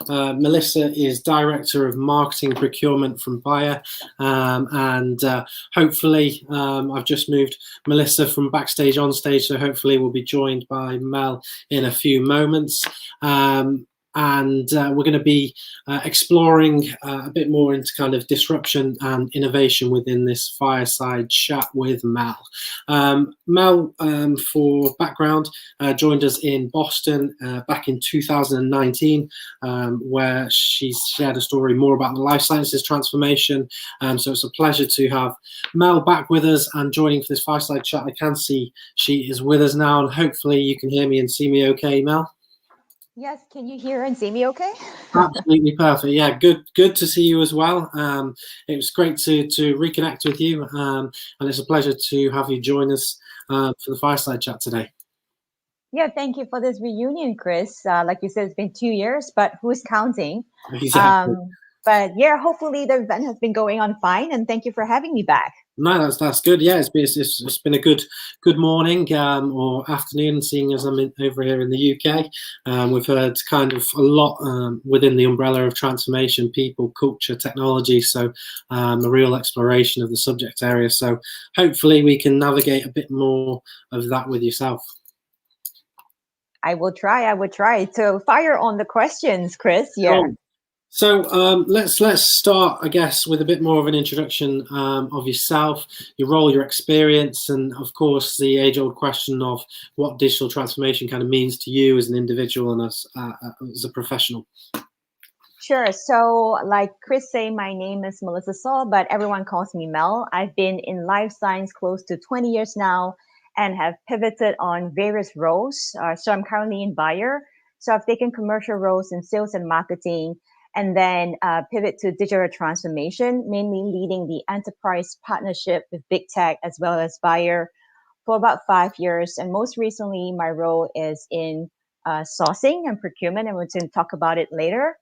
Melissa is Director of Marketing Procurement from Bayer, and hopefully I've just moved Melissa from backstage on stage, so hopefully we'll be joined by Mel in a few moments. And we're going to be exploring a bit more into kind of disruption and innovation within this fireside chat with Mel. Mel, for background, joined us in Boston back in 2019, where she shared a story more about the life sciences transformation. So it's a pleasure to have Mel back with us and joining for this fireside chat. I can see she is with us now, and hopefully you can hear me and see me okay, Mel. Yes, can you hear and see me okay? Absolutely perfect. Yeah, good to see you as well. It was great to reconnect with you, and it's a pleasure to have you join us for the fireside chat today. Yeah, thank you for this reunion, Chris. Like you said, it's been 2 years, but who's counting? Exactly. But yeah, hopefully the event has been going on fine, and thank you for having me back. No, that's good. Yeah, it's been a good morning or afternoon, seeing as I'm over here in the UK. We've heard kind of a lot within the umbrella of transformation, people, culture, technology. So a real exploration of the subject area. So hopefully we can navigate a bit more of that with yourself. I will try. So fire on the questions, Chris. Yeah. Cool. So let's start, I guess, with a bit more of an introduction of yourself, your role, your experience, and of course the age-old question of what digital transformation kind of means to you as an individual and as a professional. Sure. So, like Chris say, my name is Melissa Saul, but everyone calls me Mel. I've been in life science close to 20 years now and have pivoted on various roles. So I'm currently in Bayer. So I've taken commercial roles in sales and marketing, and then pivot to digital transformation, mainly leading the enterprise partnership with big tech as well as Bayer for about 5 years. And most recently, my role is in sourcing and procurement, and we're going to talk about it later.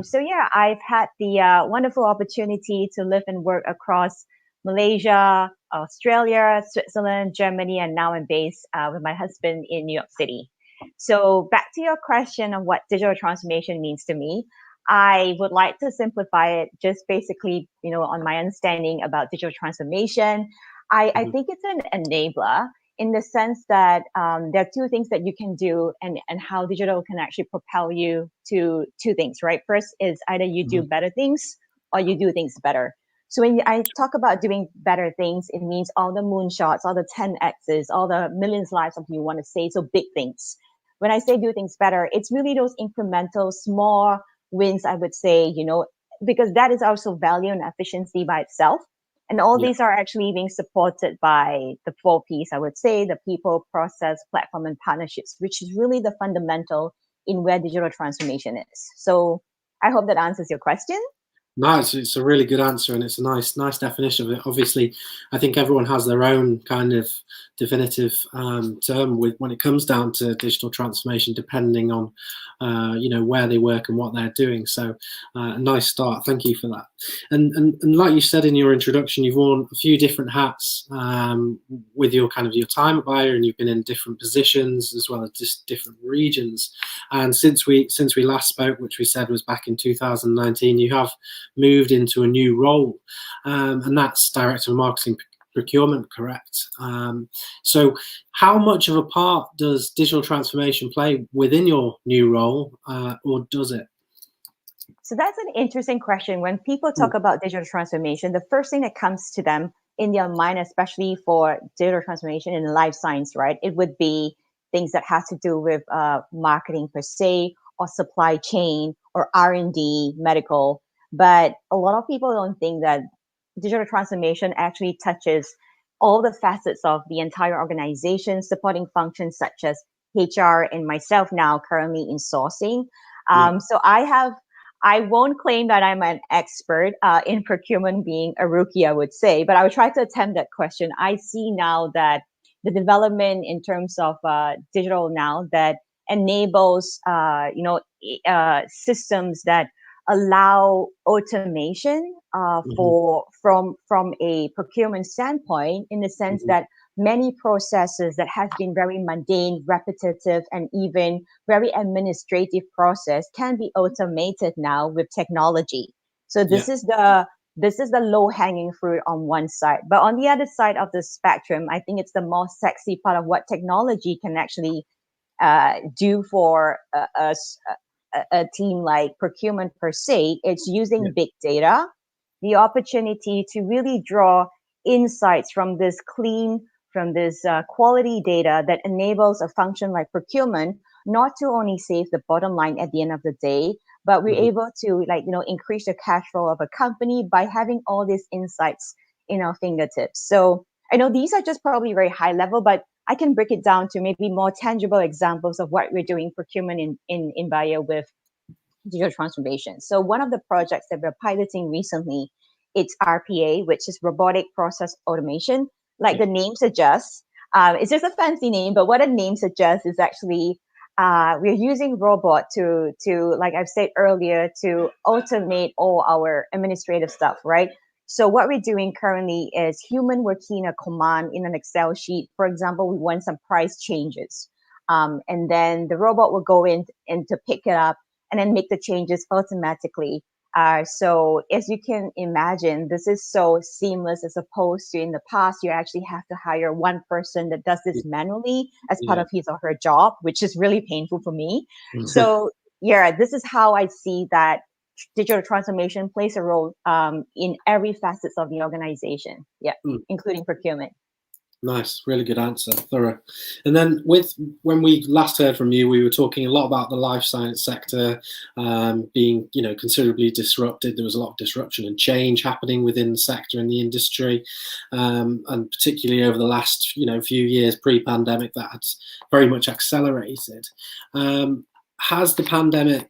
So yeah, I've had the wonderful opportunity to live and work across Malaysia, Australia, Switzerland, Germany, and now I'm based with my husband in New York City. So back to your question of what digital transformation means to me, I would like to simplify it just basically, on my understanding about digital transformation. I think it's an enabler in the sense that there are two things that you can do and how digital can actually propel you to two things, right? First is either you do better things or you do things better. So when I talk about doing better things, it means all the moonshots, all the 10Xs, all the millions lives of you want to say, so big things. When I say do things better, it's really those incremental, small wins, I would say, because that is also value and efficiency by itself. And all these are actually being supported by the 4Ps, I would say, the people, process, platform, and partnerships, which is really the fundamental in where digital transformation is. So I hope that answers your question. No, it's a really good answer, and it's a nice definition of it. Obviously, I think everyone has their own kind of definitive term when it comes down to digital transformation, depending on where they work and what they're doing. So a nice start. Thank you for that. And like you said in your introduction, you've worn a few different hats with your time at Bayer, and you've been in different positions as well as just different regions. And since we last spoke, which we said was back in 2019, you have moved into a new role, and that's Director of Marketing Procurement, correct? So how much of a part does digital transformation play within your new role, or does it? So that's an interesting question. When people talk about digital transformation, the first thing that comes to them in their mind, especially for digital transformation in life science, right, it would be things that have to do with marketing per se, or supply chain, or R&D, medical. But a lot of people don't think that digital transformation actually touches all the facets of the entire organization, supporting functions such as HR and myself now currently in sourcing. So I won't claim that I'm an expert in procurement, being a rookie, I would say, but I would try to attempt that question. I see now that the development in terms of digital now that enables, systems that allow automation from a procurement standpoint, in the sense that many processes that have been very mundane, repetitive, and even very administrative process can be automated now with technology. So Yeah. this is the low hanging fruit on one side. But on the other side of the spectrum, I think it's the more sexy part of what technology can actually do for a team like procurement per se. It's Yeah. using big data, the opportunity to really draw insights from this quality data that enables a function like procurement not to only save the bottom line at the end of the day, but we're Mhm. able to increase the cash flow of a company by having all these insights in our fingertips. So I know these are just probably very high level, but I can break it down to maybe more tangible examples of what we're doing procurement in Bio with digital transformation. So one of the projects that we're piloting recently, it's RPA, which is robotic process automation. Like Yeah. the name suggests, it's just a fancy name, but what a name suggests is actually we're using robot to like I've said earlier to automate all our administrative stuff, right? So what we're doing currently is human were keying a command in an Excel sheet. For example, we want some price changes. And then the robot will go in and to pick it up and then make the changes automatically. So as you can imagine, this is so seamless as opposed to in the past, you actually have to hire one person that does this manually as part Yeah. of his or her job, which is really painful for me. So yeah, this is how I see that digital transformation plays a role in every facets of the organization. Yeah, Mm. including procurement. Nice, really good answer, thorough. And then when we last heard from you, we were talking a lot about the life science sector being, considerably disrupted. There was a lot of disruption and change happening within the sector and the industry, and particularly over the last, few years pre-pandemic, that had very much accelerated. Has the pandemic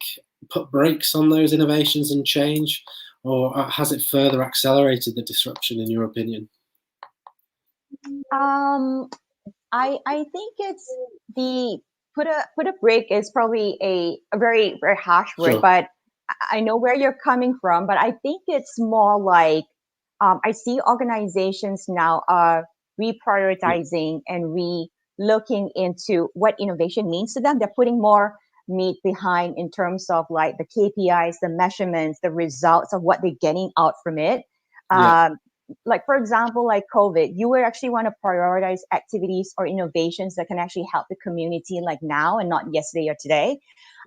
put brakes on those innovations and change, or has it further accelerated the disruption, in your opinion? Um, I think it's the put a break is probably a very very harsh word, Sure. but I know where you're coming from. But I think it's more like I see organizations now are Yeah. reprioritizing and re-looking into what innovation means to them. They're putting more meat behind in terms of like the KPIs, the measurements, the results of what they're getting out from it. Yeah. Um, like for example, like COVID, you would actually want to prioritize activities or innovations that can actually help the community like now and not yesterday or today.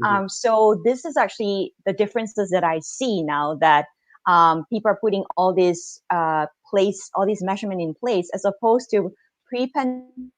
Mhm. So this is actually the differences that I see now that people are putting all these measurement in place as opposed to pre-pandemic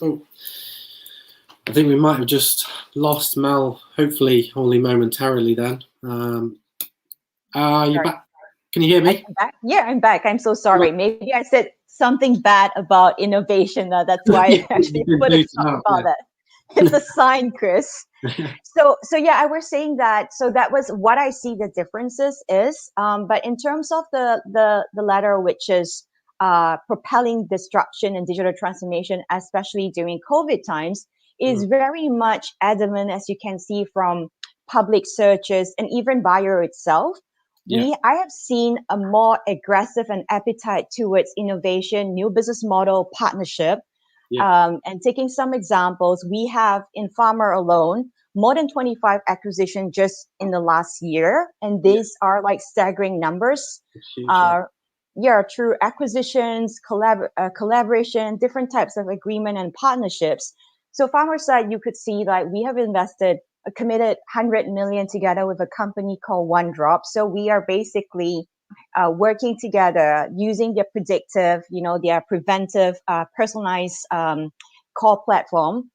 Oh, I think we might have just lost Mel, hopefully only momentarily then. Are you Sorry, back? Can you hear me? I'm back. Yeah, I'm back. I'm so Right. sorry. Maybe I said something bad about innovation. That's why Yeah, I actually you've been put a booted stop out, about yeah. that. It's a sign, Chris. So yeah, I was saying that. So that was what I see the differences is. But in terms of the latter, which is propelling disruption and digital transformation, especially during COVID times, is Mm. very much adamant, as you can see from public searches and even Bio itself. Yeah, I have seen a more aggressive and appetite towards innovation, new business model, partnership. yeah, And taking some examples, we have in Farmer alone more than 25 acquisitions just in the last year, and yeah. these are like staggering numbers. It's huge, yeah. Uh, yeah, through acquisitions, collaboration, different types of agreement and partnerships. So Farmer side, you could see like we have invested a committed 100 million together with a company called One Drop. So we are basically working together using their predictive, their preventive, personalized core platform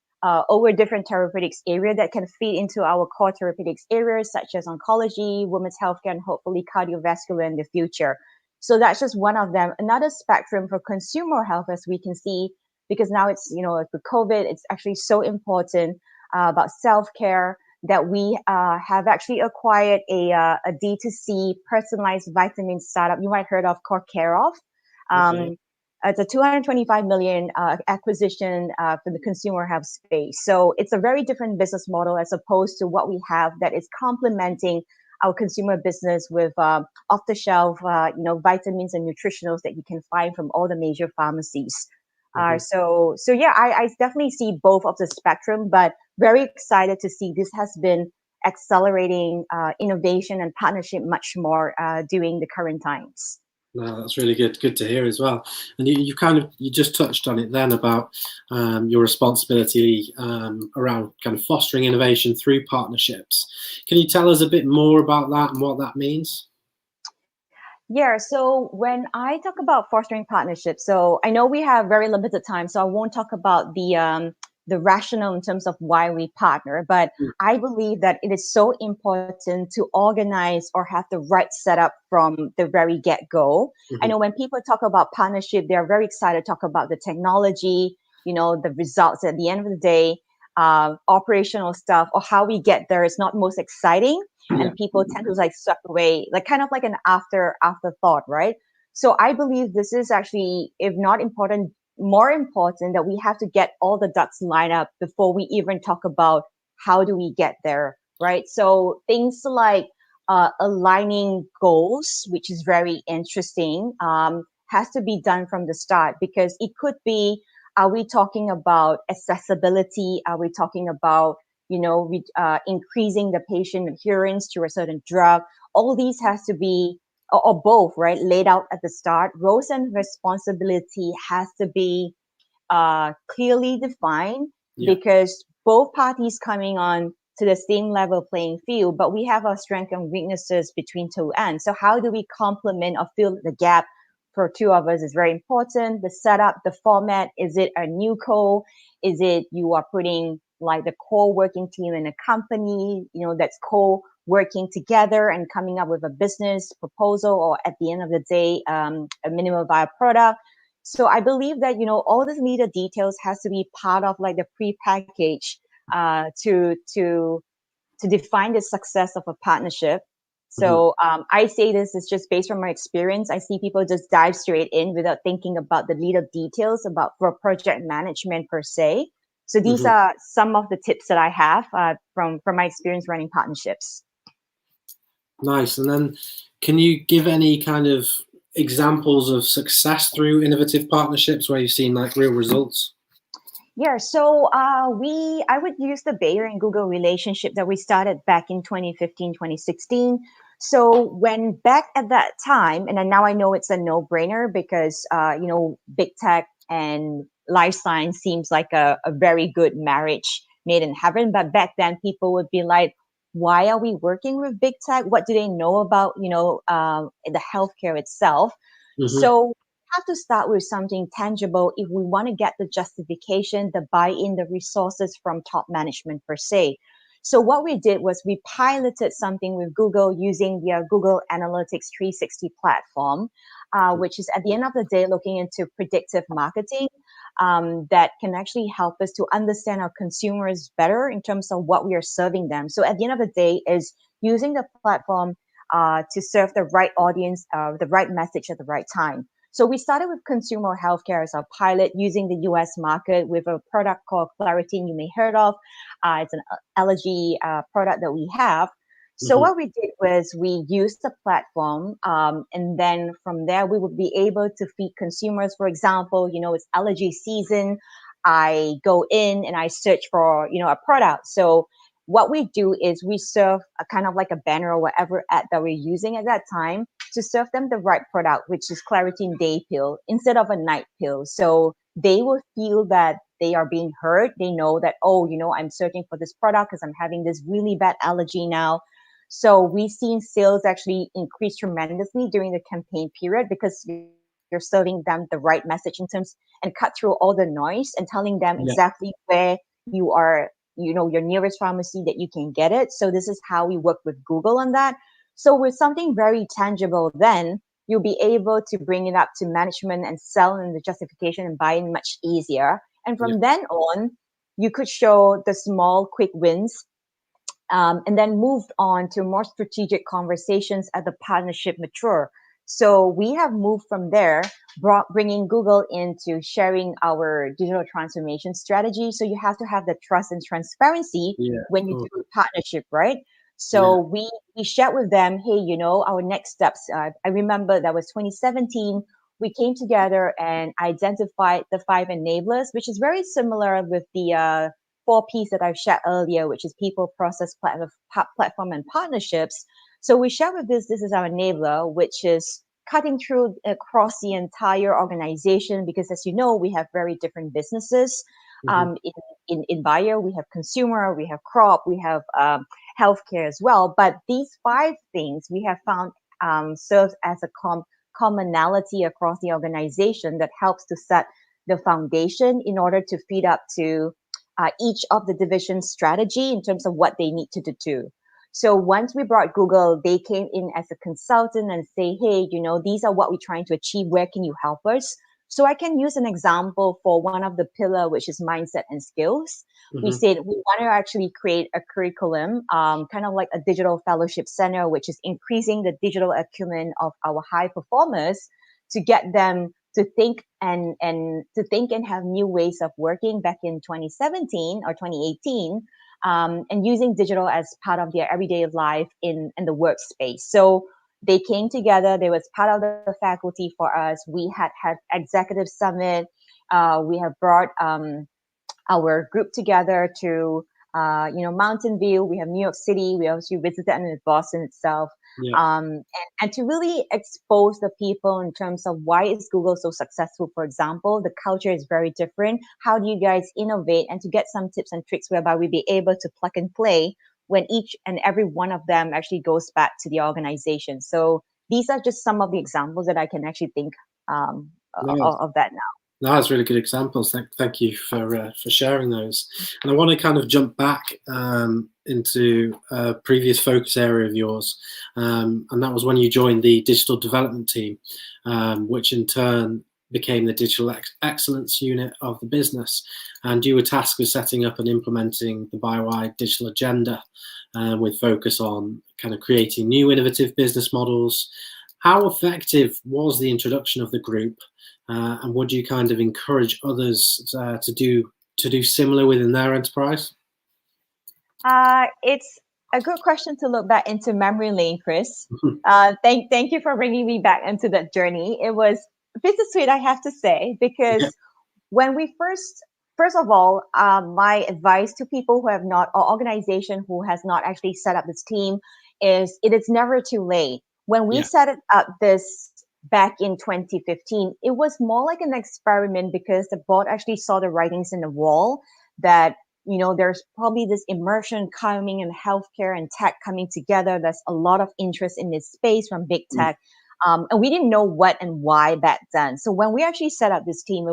over different therapeutics area that can feed into our core therapeutics areas such as oncology, women's healthcare, and hopefully cardiovascular in the future. So that's just one of them. Another spectrum for consumer health, as we can see, because now it's, with COVID, it's actually so important about self-care. that we have actually acquired a D2C personalized vitamin startup. You might heard of called Care of. Okay. It's a 225 million acquisition for the consumer health space. So it's a very different business model as opposed to what we have that is complementing our consumer business with off-the-shelf, vitamins and nutritionals that you can find from all the major pharmacies. Mhm. So yeah, I definitely see both of the spectrum, but very excited to see this has been accelerating innovation and partnership much more during the current times. No, that's really good to hear as well. And you just touched on it then about your responsibility around kind of fostering innovation through partnerships. Can you tell us a bit more about that and what that means? Yeah, so when I talk about fostering partnerships, so I know we have very limited time, so I won't talk about the rationale in terms of why we partner, but I believe that it is so important to organize or have the right setup from the very get-go. I Mm-hmm. know when people talk about partnership, they're very excited to talk about the technology, the results at the end of the day, operational stuff, or how we get there is not most exciting, Yeah. and people tend to like swept away, like kind of like an afterthought, right? So I believe this is actually, if not important, more important, that we have to get all the ducks lined up before we even talk about how do we get there, right? So things like aligning goals, which is very interesting, has to be done from the start, because it could be, are we talking about accessibility? Are we talking about increasing the patient adherence to a certain drug? All these has to be, or both, right, laid out at the start. Roles and responsibility has to be clearly defined, Yeah. because both parties coming on to the same level playing field, but we have our strengths and weaknesses between two ends. So how do we complement or fill the gap for two of us is very important. The setup, the format, is it a new co? Is it you are putting like the core working team in a company, that's co-working together and coming up with a business proposal, or at the end of the day, a minimum viable product? So I believe that, all these little details has to be part of like the pre-package to define the success of a partnership. Mm-hmm. So I say this is just based from my experience. I see people just dive straight in without thinking about the little details about for project management per se. So these Mm-hmm. are some of the tips that I have from my experience running partnerships. Nice. And then can you give any kind of examples of success through innovative partnerships where you've seen like real results? Yeah, so I would use the Bayer and Google relationship that we started back in 2015, 2016. So when back at that time, and then now I know it's a no-brainer, because big tech and life science seems like a very good marriage made in heaven. But back then, people would be like, "Why are we working with big tech? What do they know about the healthcare itself?" Mm-hmm. So have to start with something tangible if we want to get the justification, the buy-in, the resources from top management per se. So what we did was we piloted something with Google using their Google Analytics 360 platform, which is at the end of the day looking into predictive marketing, that can actually help us to understand our consumers better in terms of what we are serving them. So at the end of the day is using the platform to serve the right audience, the right message at the right time. So we started with consumer healthcare as our pilot, using the US market with a product called Clarity, you may heard of. It's an allergy product that we have. So Mm-hmm. what we did was we used the platform, and then from there we would be able to feed consumers. For example, it's allergy season. I go in and I search for a product. So what we do is we serve a kind of like a banner or whatever ad that we're using at that time to serve them the right product, which is Claritin Day Pill instead of a night pill. So they will feel that they are being heard. They know that, oh, I'm searching for this product because I'm having this really bad allergy now. So we've seen sales actually increase tremendously during the campaign period, because you're serving them the right message in terms, and cut through all the noise and telling them Yeah. exactly where you are, your nearest pharmacy that you can get it. So this is how we work with Google on that. So with something very tangible, then you'll be able to bring it up to management and sell in the justification and buy-in much easier. And Yeah. from then on, you could show the small, quick wins and then moved on to more strategic conversations as the partnership mature. So we have moved from there, bringing Google into sharing our digital transformation strategy. So you have to have the trust and transparency Yeah, when you cool. do a partnership, right? Yeah, So we shared with them, hey, our next steps. I remember that was 2017. We came together and identified the 5 enablers, which is very similar with the 4 Ps that I've shared earlier, which is people, process, platform, and partnerships. So we share with this is our enabler, which is cutting through across the entire organization because, as you know, we have very different businesses. hmm, In Bio, we have consumer, we have crop, we have healthcare as well. But these 5 things we have found serves as a commonality across the organization that helps to set the foundation in order to feed up to each of the division's strategy in terms of what they need to do. So once we brought Google, they came in as a consultant and say, hey, these are what we're trying to achieve. Where can you help us? So I can use an example for one of the pillar, which is mindset and skills. We hmm, said we want to actually create a curriculum, kind of like a digital fellowship center, which is increasing the digital acumen of our high performers to get them to think and have new ways of working back in 2017 or 2018, and using digital as part of their everyday life in the workspace. So they came together. They was part of the faculty for us. We had executive summit. We have brought our group together to Mountain View. We have New York City. We also visited and Boston itself, yeah. and to really expose the people in terms of why is Google so successful. For example, the culture is very different. How do you guys innovate? And to get some tips and tricks whereby we be able to plug and play when each and every one of them actually goes back to the organization. So these are just some of the examples that I can actually think No, of that now. no, that's really good examples. Thank you for sharing those. And I want to kind of jump back into a previous focus area of yours, and that was when you joined the digital development team, which in turn became the digital excellence unit of the business. And you were tasked with setting up and implementing the BioWide digital agenda, with focus on kind of creating new innovative business models. How effective was the introduction of the group? And would you kind of encourage others to do similar within their enterprise? It's a good question to look back into memory lane, Chris. Thank you for bringing me back into that journey. It was bittersweet, I have to say, Yeah. because when we first of all, my advice to people who have not, or organization who has not actually set up this team, is it is never too late. When we Yeah. set it up this back in 2015, it was more like an experiment because the board actually saw the writings in the wall that there's probably this immersion coming in healthcare and tech coming together. There's a lot of interest in this space from big Mm. tech. And we didn't know what and why back then. So when we actually set up this team,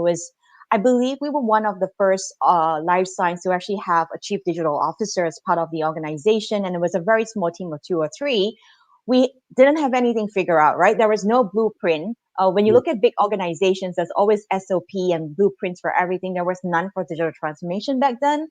I believe we were one of the first life science to actually have a chief digital officer as part of the organization. And it was a very small team of 2 or 3. We didn't have anything figured out, right? There was no blueprint. When you Yeah. look at big organizations, there's always SOP and blueprints for everything. There was none for digital transformation back then.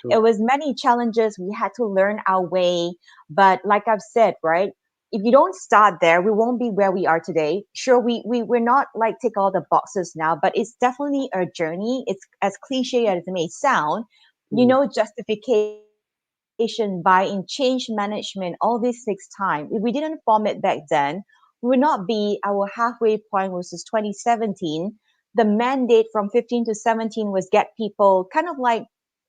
It Sure. was many challenges. We had to learn our way. But like I've said, right? If you don't start there, we won't be where we are today. Sure, we're not like tick all the boxes now, but it's definitely a journey. It's as cliche as it may sound, Mm. justification, buy-in, change management, all this takes time. If we didn't form it back then, we would not be our halfway point, which is 2017. The mandate from 15 to 17 was get people kind of like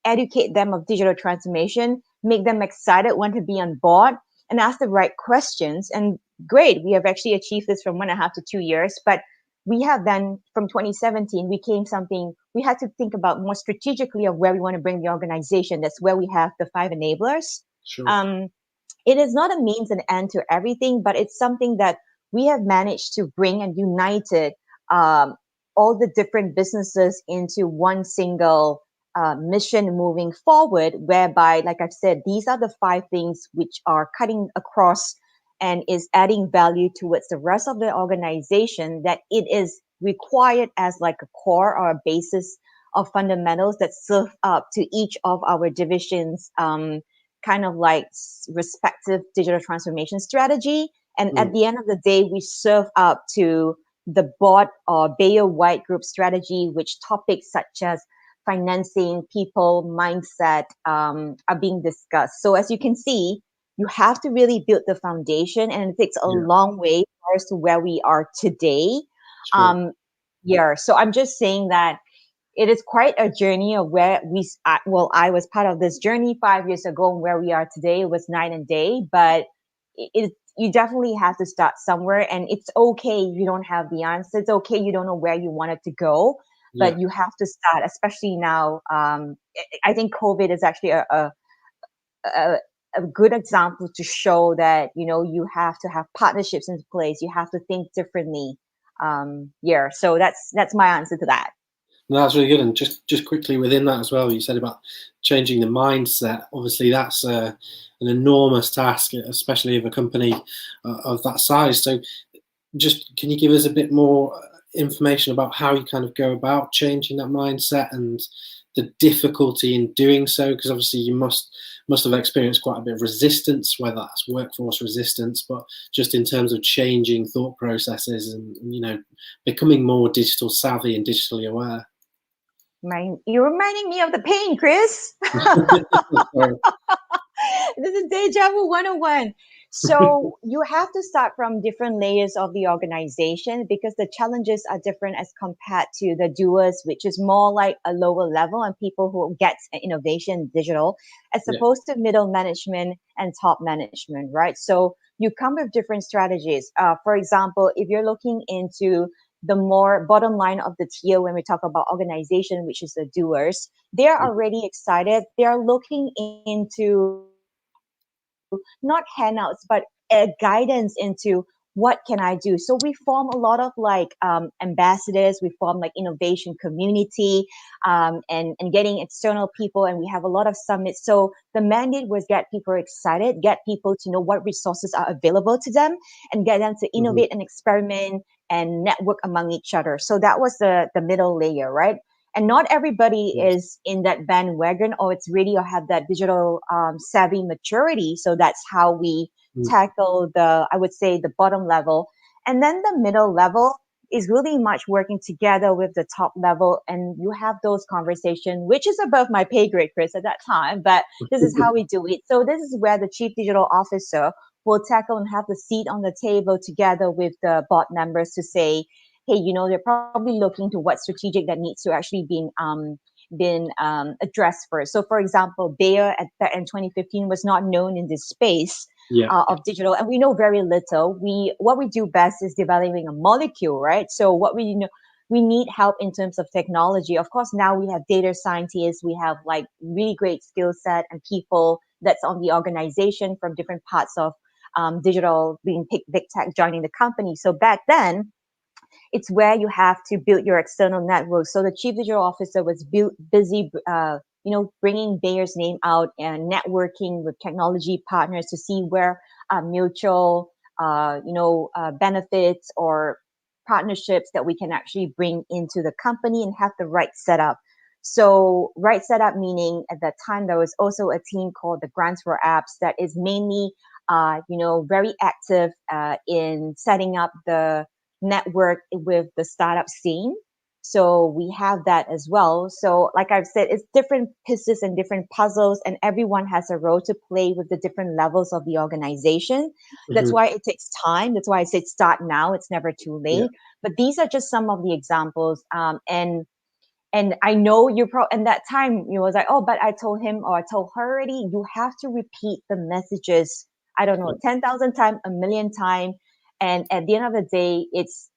educate them of digital transformation, make them excited, want to be on board, and ask the right questions. And great, we have actually achieved this from 1.5 to 2 years. But we have then from 2017 became something we had to think about more strategically of where we want to bring the organization. That's where we have the 5 enablers. Sure. Um, it is not a means and end to everything, but it's something that we have managed to bring and united um, all the different businesses into one single mission moving forward, whereby, like I've said, these are the 5 things which are cutting across and is adding value towards the rest of the organization, that it is required as like a core or a basis of fundamentals that serve up to each of our divisions kind of like respective digital transformation strategy. And at Mm. the end of the day, we serve up to the board or Bayer White Group strategy, which topics such as financing, people, mindset are being discussed. So as you can see, you have to really build the foundation, and it takes a Yeah, long way for us to where we are today. sure. Yeah, so I'm just saying that it is quite a journey of where well, I was part of this journey 5 years ago, and where we are today was night and day. But you definitely have to start somewhere, and it's okay you don't have the answer. It's okay you don't know where you want it to go, Yeah. but you have to start, especially now. I think COVID is actually a a good example to show that you have to have partnerships in place. You have to think differently. Yeah, so that's my answer to that. No, that's really good. And just quickly within that as well, you said about changing the mindset. Obviously, that's an enormous task, especially of a company of that size. So, just can you give us a bit more information about how you kind of go about changing that mindset and the difficulty in doing so? Because obviously, you must have experienced quite a bit of resistance, whether that's workforce resistance, but just in terms of changing thought processes and becoming more digital savvy and digitally aware. You're reminding me of the pain, Chris. Sorry. This is deja vu 101. So you have to start from different layers of the organization, because the challenges are different as compared to the doers, which is more like a lower level and people who get innovation digital, as Yeah. opposed to middle management and top management, right? So you come with different strategies. For example, if you're looking into the more bottom line of the tier, when we talk about organization, which is the doers, they're already excited. They're looking into not handouts, but guidance into what can I do. So we form a lot of like ambassadors. We form like innovation community, and getting external people, and we have a lot of summits. So the mandate was get people excited, get people to know what resources are available to them, and get them to Hmm. innovate and experiment and network among each other. So that was the middle layer, right? And not everybody Yes. is in that bandwagon, or it's really or have that digital savvy maturity. So that's how we Mm. tackle I would say, the bottom level. And then the middle level is really much working together with the top level, and you have those conversations, which is above my pay grade, Chris, at that time, but this is how we do it. So this is where the chief digital officer will tackle and have the seat on the table together with the board members to say, hey, they're probably looking to what strategic that needs to actually been addressed first. So, for example, Bayer in 2015 was not known in this space Yeah. of digital, and we know very little. What we do best is developing a molecule, right? So, what we need help in terms of technology. Of course, now we have data scientists. We have like really great skill set and people that's on the organization from different parts of digital, being big tech joining the company. So back then, it's where you have to build your external network. So the chief digital officer was busy, bringing Bayer's name out and networking with technology partners to see where mutual, benefits or partnerships that we can actually bring into the company and have the right setup. So right setup meaning at that time there was also a team called the Grants for Apps that is mainly, very active in setting up the network with the startup scene. So we have that as well. So like I've said, it's different pieces and different puzzles, and everyone has a role to play with the different levels of the organization. That's Hmm. why it takes time. That's why I said start now. It's never too Yeah. late. But these are just some of the examples. And I know and that time you was like, oh, but I told him or I told her already, you have to repeat the messages, I don't know, 10,000 times, a million times. And at the end of the day,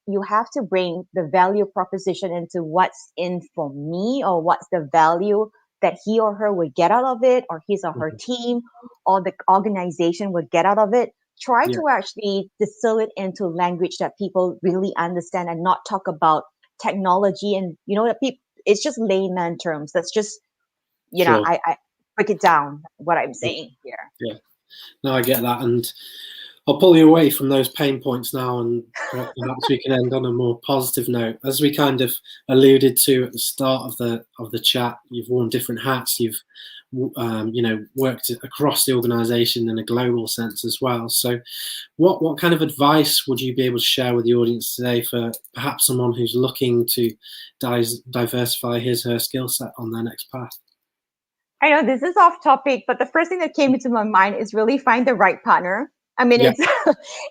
you have to bring the value proposition into what's in for me, or what's the value that he or her would get out of it, or his or her Mhm. team or the organization would get out of it. Try Yeah. to actually distill it into language that people really understand, and not talk about technology and that people, it's just layman terms. That's just, Sure. I break it down what I'm Yeah. saying here. Yeah. No, I get that, and I'll pull you away from those pain points now, and perhaps we can end on a more positive note. As we kind of alluded to at the start of the chat, you've worn different hats. You've worked across the organization in a global sense as well. So what kind of advice would you be able to share with the audience today for perhaps someone who's looking to diversify his or her skill set on their next path? I know this is off topic, but the first thing that came into my mind is really find the right partner. I mean, Yeah.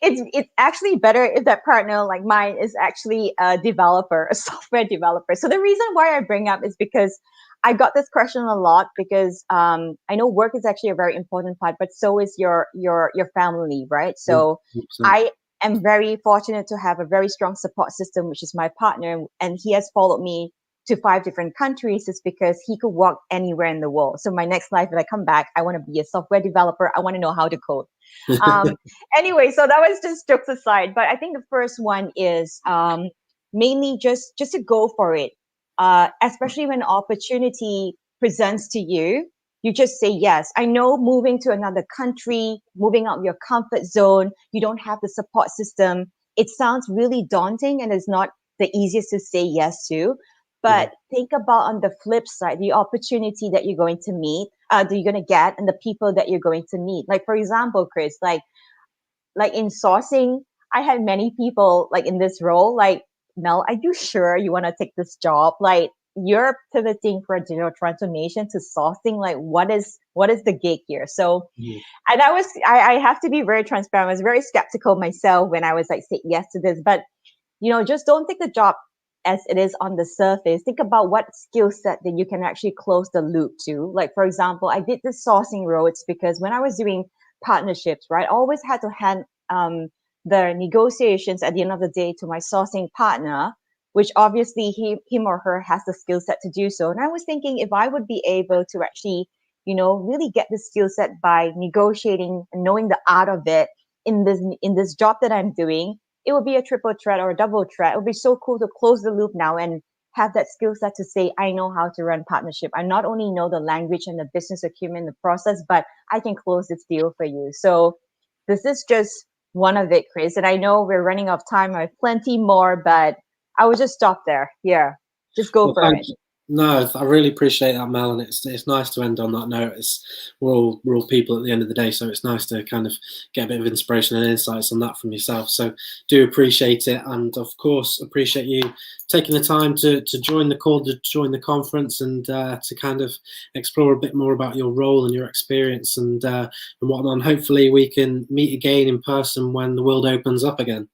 it's it's actually better if that partner like mine is actually a developer, a software developer. So the reason why I bring up is because I got this question a lot because I know work is actually a very important part, but so is your family, right? Yeah, So 100%. I am very fortunate to have a very strong support system, which is my partner, and he has followed me to 5 different countries is because he could work anywhere in the world. So my next life, if I come back, I want to be a software developer. I want to know how to code. Um, anyway, so that was just jokes aside. But I think the first one is mainly just to go for it. Especially when opportunity presents to you, you just say yes. I know moving to another country, moving out of your comfort zone, you don't have the support system. It sounds really daunting and it's not the easiest to say yes to. Yeah. But think about on the flip side, the opportunity that you're going to meet, that you're going to get, and the people that you're going to meet. Like for example, Chris, like in sourcing, I had many people like in this role, like, Mel, are you sure you want to take this job? Like you're pivoting for digital transformation to sourcing. Like what is the gig here? So Mhm. and I have to be very transparent. I was very skeptical myself when I was like say yes to this, but just don't take the job as it is on the surface. Think about what skill set that you can actually close the loop to. Like, for example, I did this sourcing role. It's because when I was doing partnerships, right, I always had to hand the negotiations at the end of the day to my sourcing partner, which obviously him or her has the skill set to do so. And I was thinking if I would be able to actually, really get the skill set by negotiating and knowing the art of it in this job that I'm doing, it would be a triple threat or a double threat. It would be so cool to close the loop now and have that skill set to say, I know how to run partnership. I not only know the language and the business acumen, the process, but I can close this deal for you. So this is just one of it, Chris. And I know we're running out of time. I have plenty more, but I would just stop there. Yeah, just go Well, for thank it. you. No, I really appreciate that, Mel, and it's nice to end on that note. We're all people at the end of the day, so it's nice to kind of get a bit of inspiration and insights on that from yourself. So do appreciate it, and of course appreciate you taking the time to join the call, to join the conference, and to kind of explore a bit more about your role and your experience and whatnot. And hopefully we can meet again in person when the world opens up again.